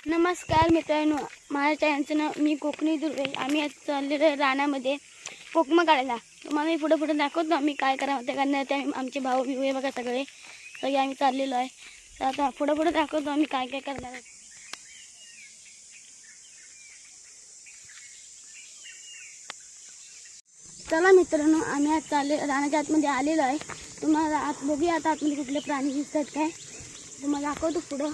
नमस्कार मित्रांनो, माझ्या चॅनलचं नाव मी कोकणी दुर्वेश. आम्ही आज चाललेलो आहे रानामध्ये कोकमं काढायला. तुम्हाला मी पुढे दाखवतो आम्ही काय करावं ते करणार. ते आमचे भाऊ बिऊ हे बघा सगळे आम्ही चाललेलो आहे. तर आता पुढे दाखवतो आम्ही काय काय करणार आहे. चला मित्रांनो, आम्ही आज रानाच्या आतमध्ये आलेलो आहे. तुम्हाला आत बघूया आता आतमध्ये कुठले प्राणी दिसतात काय तुम्हाला दाखवतो पुढं.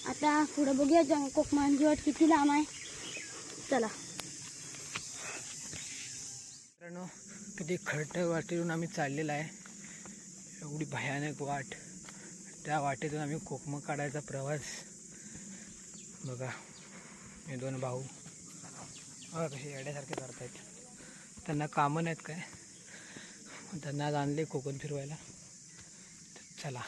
आता पुढं बघूया कोकमांची वाट किती लांब आहे. चला मित्रांनो, किती खडट वाटेतून आम्ही चाललेला आहे. एवढी भयानक वाट. त्या वाटेतून आम्ही कोकमं काढायचा प्रवास. बघा हे दोन भाऊ कसे येड्यासारखे करतायत. त्यांना कामं नाहीत काय, त्यांना आज आणले कोकण फिरवायला. चला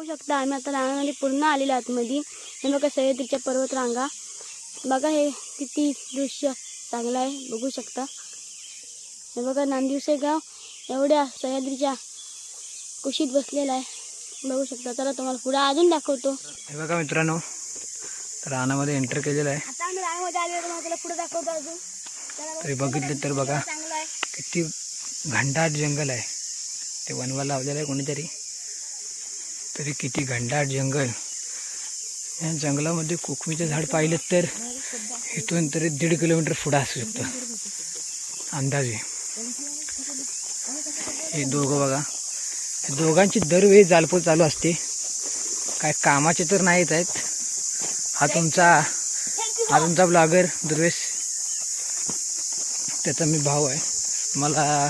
शकता. आम्ही आता रानामध्ये पूर्ण आलेलो आतमध्ये. हे बघा सह्याद्रीच्या पर्वत रांगा. बघा हे किती दृश्य चांगलं आहे, बघू शकता. हे बघा नांदिवसे गाव एवढ्या सह्याद्रीच्या कुशीत बसलेला आहे, बघू शकता. चला तुम्हाला पुढे अजून दाखवतो. हे बघा मित्रांनो, रानामध्ये एंटर केलेलं आहे. आता आम्ही रानामध्ये आलेलो, तुम्हाला पुढे दाखवतो अजून. तरी बघितलं तर बघा किती घनदाट जंगल आहे. ते वनवा लावलेलं आहे कोणीतरी. तरी किती घनदाट जंगल. या जंगलामध्ये कोकमीचं झाड पाहिलं तर इथून तरी 1.5 किलोमीटर पुढं असू शकतं अंदाजे. हे दोघं बघा, दोघांची दरवेळी जालपूर चालू असते. काय कामाचे तर नाहीत आहेत. हा तुमचा ब्लॉगर दुर्वेश, त्याचा मी भाऊ आहे. मला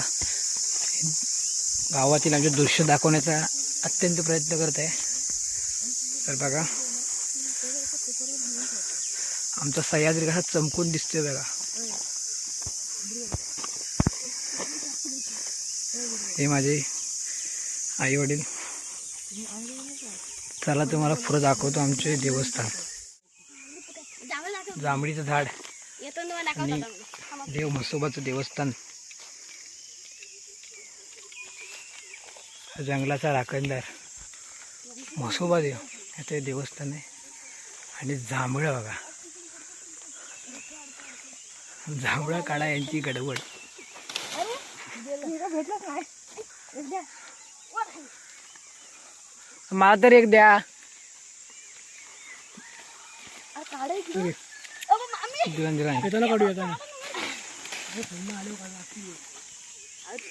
गावातील आमचे दृश्य दाखवण्याचा अत्यंत प्रयत्न करत आहे. तर बघा आमचा सह्याद्री कसा चमकून दिसतोय बघा. हे माझे आई वडील. चला तुम्हाला पुढे दाखवतो आमचे देवस्थान. जांभळीचं झाड आणि देव म्हसोबाचं देवस्थान. जंगलाचा राखणदार म्हसोबा देव याचे देवस्थान आहे. आणि जांभळं बघा, जांभळं काढा यांची गडबड. मला तर एक द्या.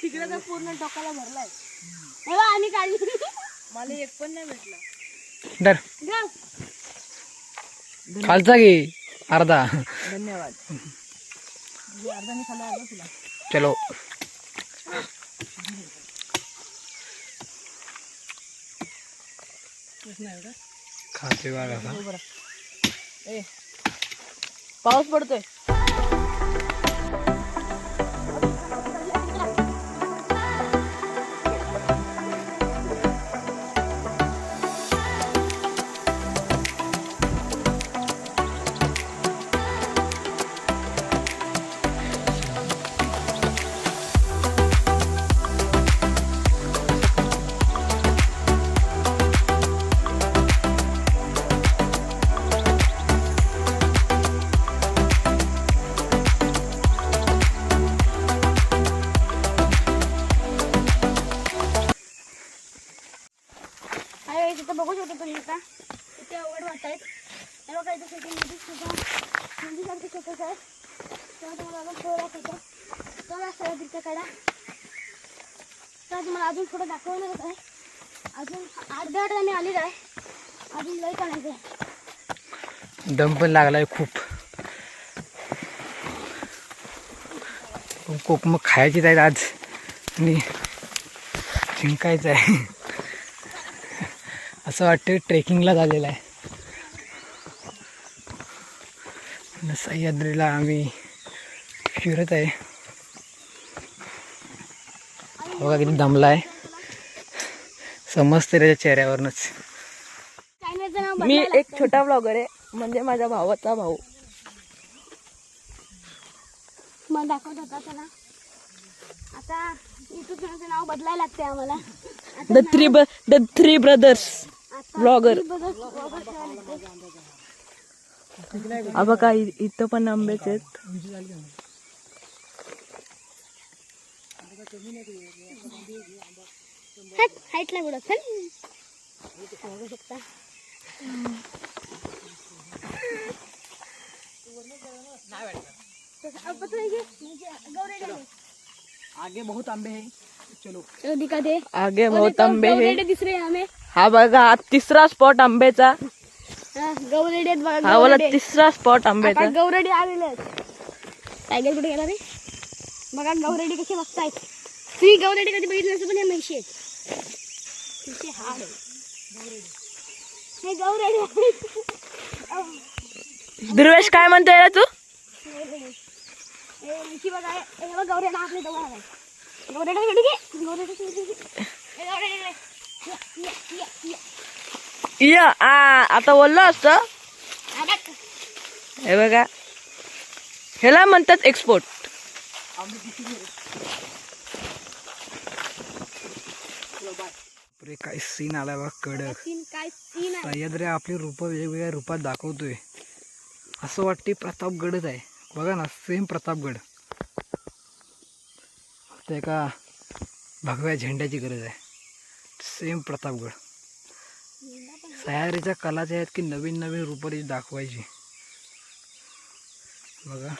तिकडे पूर्ण टोकाला भरलाय. आम्ही काढली, मला एक पण नाही भेटला. दर खालचा घे अर्धा. धन्यवाद. अर्धा मी खाला आलो तुला. चलो खाते बघा. पाऊस पडतोय. इथं बघू शकता तुम्ही आता किती अवघड वाटत आहेत. हे बघा इथं शेती नदीसारखी शेतच आहे. तेव्हा तुम्हाला अजून थोडा होतं. चला सह्याद्रीच्या कडा. तर तुम्हाला अजून थोडं दाखवणार आहे. अजून अर्ध्या आम्ही आलेलो आहे. अजून लई काढायचं आहे. दम पण लागलाय खूप. कोकमं खायची आहेत आज आणि जिंकायचं आहे. असं वाटतं ट्रेकिंगला झालेलं आहे. आणि सह्याद्रीला आम्ही फिरत आहे. बघा किती दमला आहे, समजते त्याच्या चेहऱ्यावरनच. चॅनलचं नाव मी बदलायला एक छोटा ब्लॉगर आहे, म्हणजे माझ्या भावाचा भाऊ. मला दाखवत होता त्याला. आता युट्यूब चॅनलचं नाव बदलायला लागते आम्हाला. The three brothers blogger. हा बघा इथं पण आंबेच आहेत. हाईटला बुडत बघू शकता. आगे बहुत आंबे है, चलो. दिखा दे आगे बहुत आंबे है. दिसरे हमें. हा बघा हा तिसरा स्पॉट आंब्याचा. गौरेडी आहेत बघा. हा वाला तिसरा स्पॉट आंब्याचा. आता गौरेडी आलेले आहेत. टायगर कुठे गेला रे? बघा गौरेडी कशी बघतायत. तुम्ही गौरेडी कधी बघितलं नसतं, पण हे म्हशी आहेत. तिचे हाड आहे. हे गौरेडी. दुर्वेश काय म्हणतोय रे तू? म्हशी बघा. हे बघा गौरेडा आपले जवळ आहे. गौरेडा शेवटी घे. गौरेडा शेवटी घे. हे गौरेडी. या आता बोललो असतं. हे बघा ह्याला म्हणतात एक्सपोर्ट. काय सीन आलाय बघा कडक. काय सीन आहे. सह्याद्री आपली रूप वेगवेगळ्या रूपात दाखवतोय. असं वाटते प्रतापगडच आहे. बघा ना, सेम प्रतापगड. फक्त एका भगव्या झेंड्याची गरज आहे. सेम प्रतापगड. सह्याद्रीच्या कलाच आहेत की नवीन नवीन रूपं दाखवायची. बघा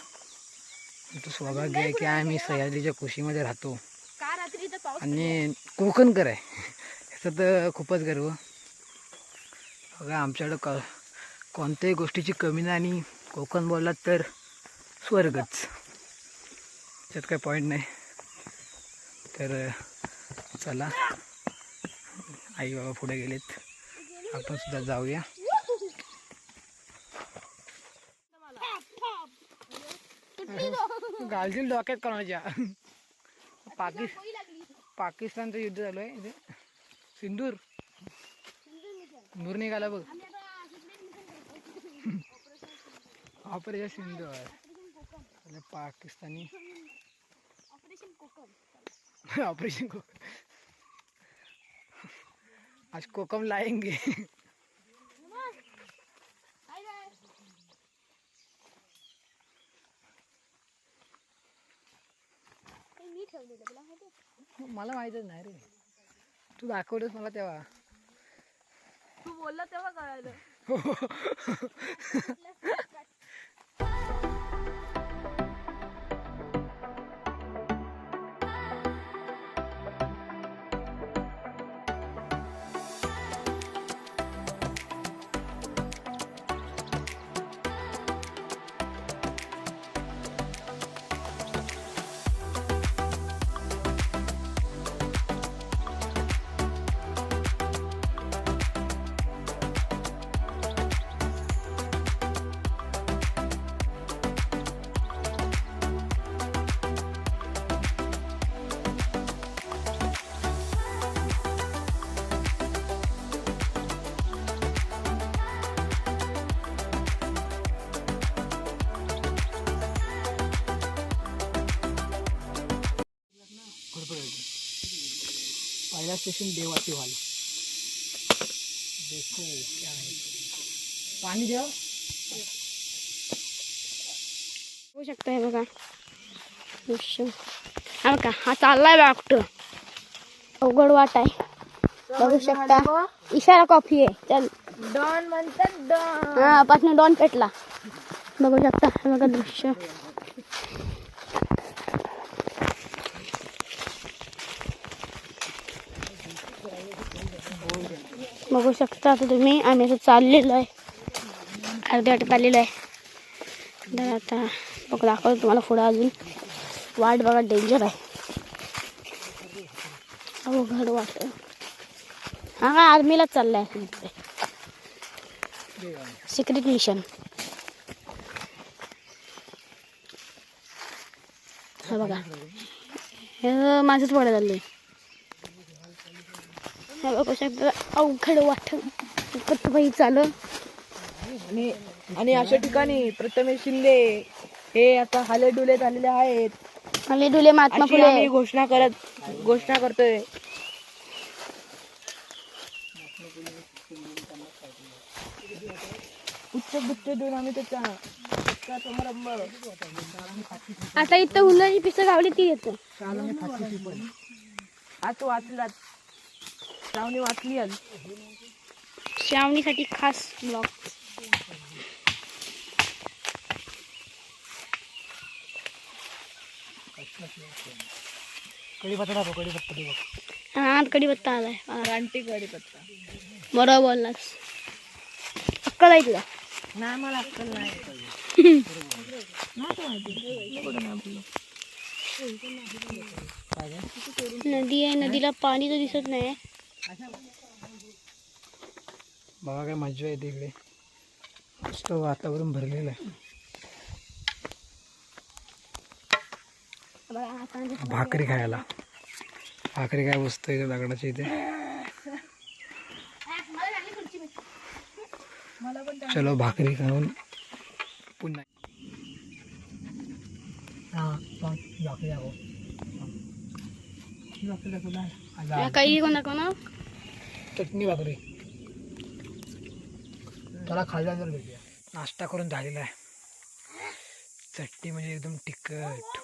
तो सौभाग्य आहे की आम्ही सह्याद्रीच्या कुशीमध्ये राहतो का रात्री तर पाऊस. आणि कोकणकर आहे, ह्याचं तर खूपच गर्व. बघा आमच्याकडं कोणत्याही गोष्टीची कमी नाही, आणि कोकण बोललात तर स्वर्गच. त्यात काही पॉईंट नाही. तर चला, आई बाबा पुढे गेलेत, आपण सुद्धा जाऊया. घालतील डोक्यात कोणाच्या. पाकिस्तानचं युद्ध चालू आहे इथे. सिंदूर नूर निघाला बघ. ऑपरेशन सिंदूर. पाकिस्तानी ऑपरेशन कोकम. आज कोकम लाएंगे. मला माहितच नाही रे, तू दाखवलंस मला तेव्हा. तू बोलला तेव्हा कळालं. पहिला स्टेशन देवाची वाल. देखो क्या है. पाणी देव होऊ शकतं. हे बघा हा बघा, हा चाललाय बघा कुठं. अवघड वाट आहे. बघू शकता. इशारा कॉफी आहे. चल डॉन म्हणतात डॉन. हा पासन डॉन पेटला. बघू शकता. हे बघा दृश्य. बघू शकता आता तुम्ही. आम्ही असं चाललेलो आहे, अर्ध्या वाटेत आलेलो आहे. तर आता बघ दाखवतो तुम्हाला पुढं. अजून वाट बघा, डेंजर आहे. अवघड वाट. हा काय आर्मीलाच चाललाय सिक्रेट मिशन. हा बघा हे माझंच वडा झालंय. हे बघा कशा अवघड वाटत बाई चालू. आणि अशा ठिकाणी प्रथमेश शिंदे हे आता हाले डुले झालेले आहेत. हल्ली डुले महात्मा अशी आम्ही फुले. घोषणा करतोय. उच्च गुच्च देऊन आम्ही त्याचा समारंभ. आता इथं उन्हाची पिसं गावली ती येतो. आज वाचला श्रावणी वाचली आज. श्रावणीसाठी खास ब्लॉग. कढीपत्ता कढीपत्ता हा कढीपत्ता आलाय. रानटी कढीपत्ता. बरोबर बोललास. अक्कल आहे तुला. नाही मला अक्कल नाही. नदी आहे, नदीला पाणी तर दिसत नाही. बघा काय मजा येते इकडे. मस्त वातावरण भरलेलं आहे. भाकरी खायला. भाकरी काय बसतोय इथे दगडाच्या इथे. चलो भाकरी खाऊन पुन्हा. काही कोण दाखव ना. चटणी भाकरी त्याला खाल्ला तर भेटूया. नाश्ता करून झालेला आहे. चटणी म्हणजे एकदम तिखट.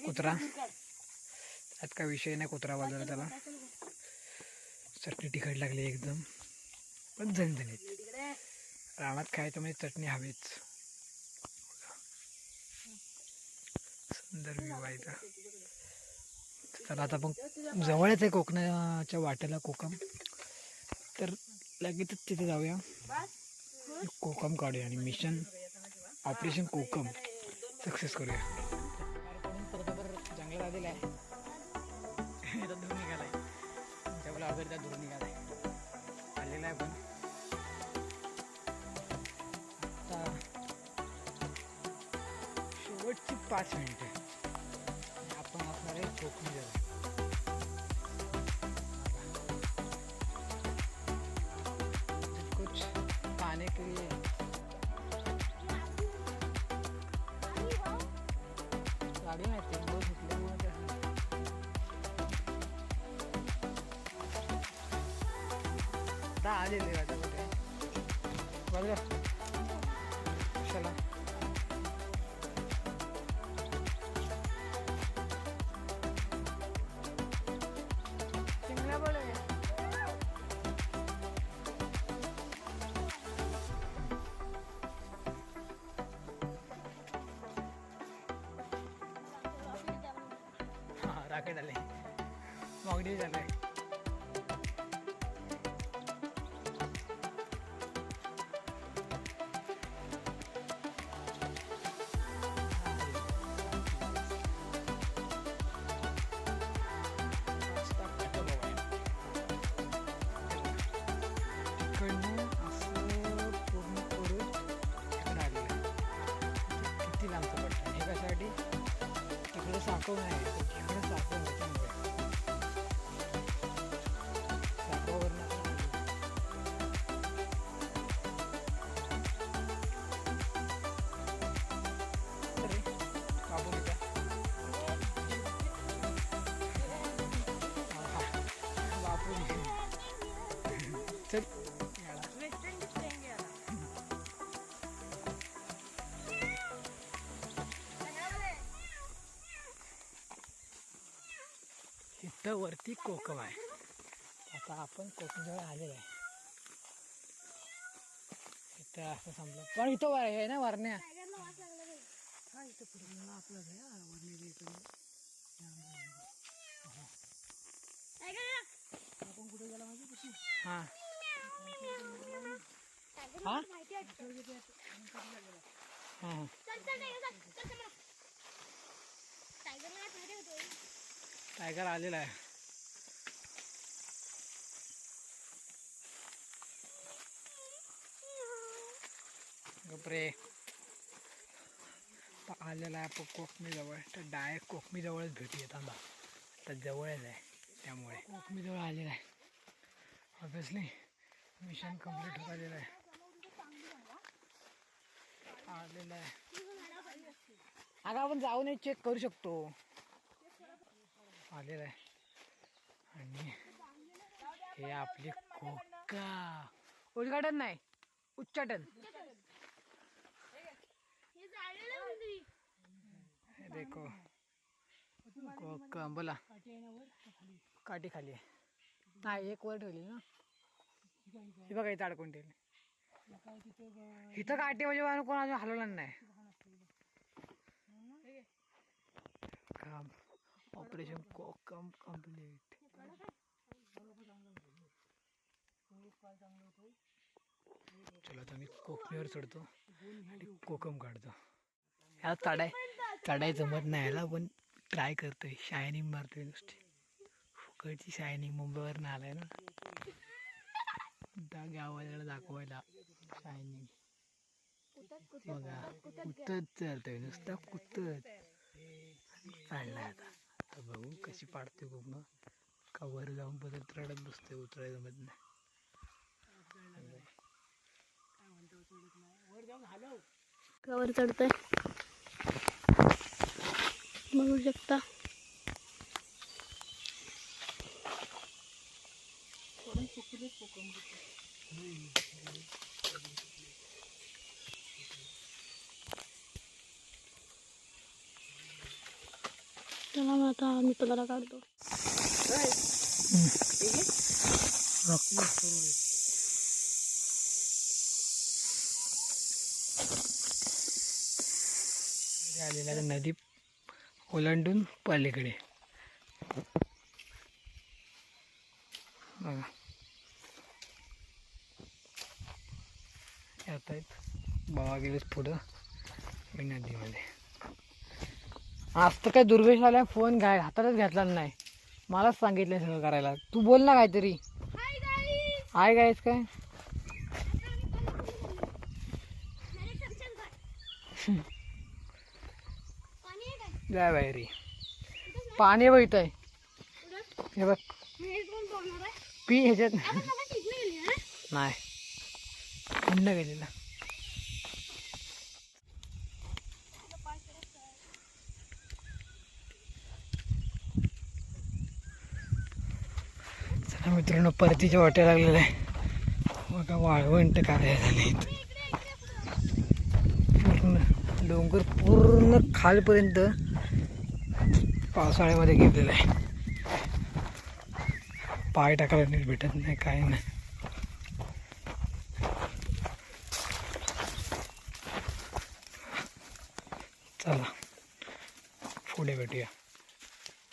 कुत्रा त्यात काय विषय नाही. कुत्रा बाजूला त्याला चटणी तिखट लागली एकदम. पण झणझणीत. रानात खायचं म्हणजे चटणी हवीच. सुंदर व्ह्यू आहे इथं. चला आता आपण जवळच आहे कोकणाच्या वाट्याला कोकम. तर लगेचच तिथे जाऊया. कोकम काढूया आणि मिशन ऑपरेशन कोकम सक्सेस करूया. जंगलात आलेला आहे. धूर निघालाय. जंगला वगैरे धूर निघालाय. आलेला आहे पण आता शेवटची 5 मिनिटं आपण असणार आहे कोकणी जवळ. कुछ खाने के लिए गाडी माहिती आलेले बघा चला. हा राकेट आले. मगडी झालंय. साखव नाही इकडे साखव त्याच्यामुळे साखवावरनं कापून येता. बापून चल इथं वरती कोकम आहे. आता आपण कोकमजवळ आलेलो आहे. इथं असं संपलं पण इथं आहे ना वरण्या. हा हा टायगर आलेला आहे. गपरे आता आलेला आहे आपण कोकमीजवळ, तर डायरेक्ट कोकमीजवळच भेटूयात आम्हाला. आता जवळच आहे त्यामुळे कोकमीजवळ आलेला आहे. ऑब्विसली मिशन कम्प्लीट होत आलेलं आहे. आलेलं आहे. अगं आपण जाऊन चेक करू शकतो. आलेलं आहे. आणि हे आपले कोका उद्घाटन नाही, उच्चाटन. हे देखो कोका. बोला. काठी खाली आहे. नाही, एक वर ठेवली ना. हे बघा इथं अडकून ठेवली. इथं काठी म्हणजे कोण अजून हलवला नाही. काम ऑपरेशन कोकम कम्प्लीट. चला आता मी कोकमीवर चढतो आणि कोकम काढतो. ह्या चढाय जमत नाही याला, पण ट्राय करतोय. शायनिंग मारतोय नुसती. फुकटची शायनिंग मुंबईवर आलाय ना, त्या गावाला दाखवायला शायनिंग. बघा कुत्तच चढतोय, नुसता कुत्तच चाललाय. आता बघू कशी पाडते कोकम. का वर जाऊन परत रडत बसते, उतरायला जमत नाही. वर चढतोय बघू शकता. चला मग आता मी तुला काढतो. आलेला नदी ओलांडून पलीकडे बघा येत आहेत. बाबा गेलेच पुढं मी नदीमध्ये. आज तर काय दुर्वेश आला, फोन हातातच घेतला नाही. मलाच सांगितलं सगळं करायला. तू बोल ना काहीतरी. हाय गाईस काय जाय बाहेरी पाणी बघत आहे. हे बघ पी ह्याच्यात नाही कुंड गेलेला. चला मित्रांनो, परतीच्या वाट्या लागलेला आहे. बघा वाळवंट करायचं नाही. पूर्ण डोंगर पूर्ण खालपर्यंत पावसाळ्यामध्ये गेलेलं आहे. पाय टाकायला नीट भेटत नाही, काही नाही. चला पुढे भेटूया.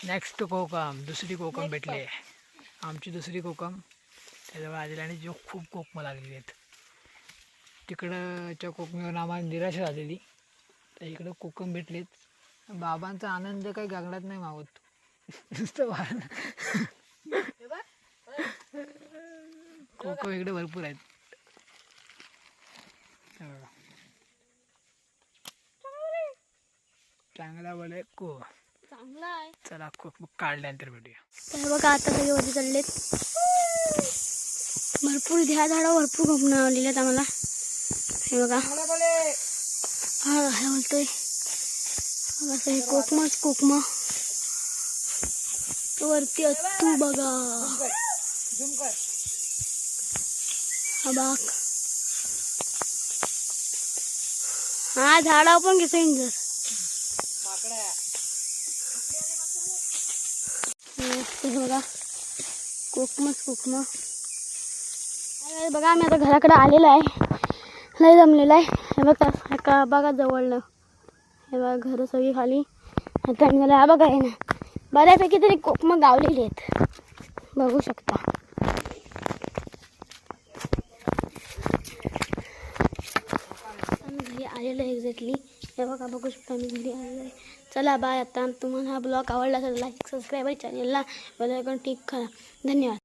नेक्स्ट कोकम. दुसरी कोकम भेटली. आमची दुसरी कोकम त्याजवळ आलेली आणि जो खूप कोकमं लागलेली आहेत. तिकडच्या कोकमीवर आम्हाला निराशा झालेली, तर इकडं कोकम भेटलीत. बाबांचा आनंद काही गगनात नाही मावत. नुसतं कोकम इकडे भरपूर आहेत. चांगला बोले को चांगला आहे. चला कोकम काढल्यानंतर भेटूया. तर बघा आता सगळे वरती चढलेत. भरपूर ह्या झाडावर भरपूर कोकम आलेले आहेत आम्हाला. हे बघा हा हे बोलतोय असं हे कोकम वरती तू बघा हा बाग. हा झाडावर पण घेतो इंजर. बघा कोकम. बघा आम्ही आता घराकडे आलेलो आहे. लय जमलेलं आहे. हे बघा एका बघा जवळनं. हे बघा घरं सगळी खाली. आता आम्ही हा बघा आहे ना, बऱ्यापैकी तरी कोकम गावलेली आहेत, बघू शकता. आम्ही घरी आलेलो आहे एक्झॅक्टली. हे बघा बघू शकता आम्ही घरी आलेलो आहे. चला बाय. आता तुम्हाला हा ब्लॉग आवडला असेल लाईक सबस्क्राईब चॅनलला बेल आयकॉन क्लिक करा. धन्यवाद.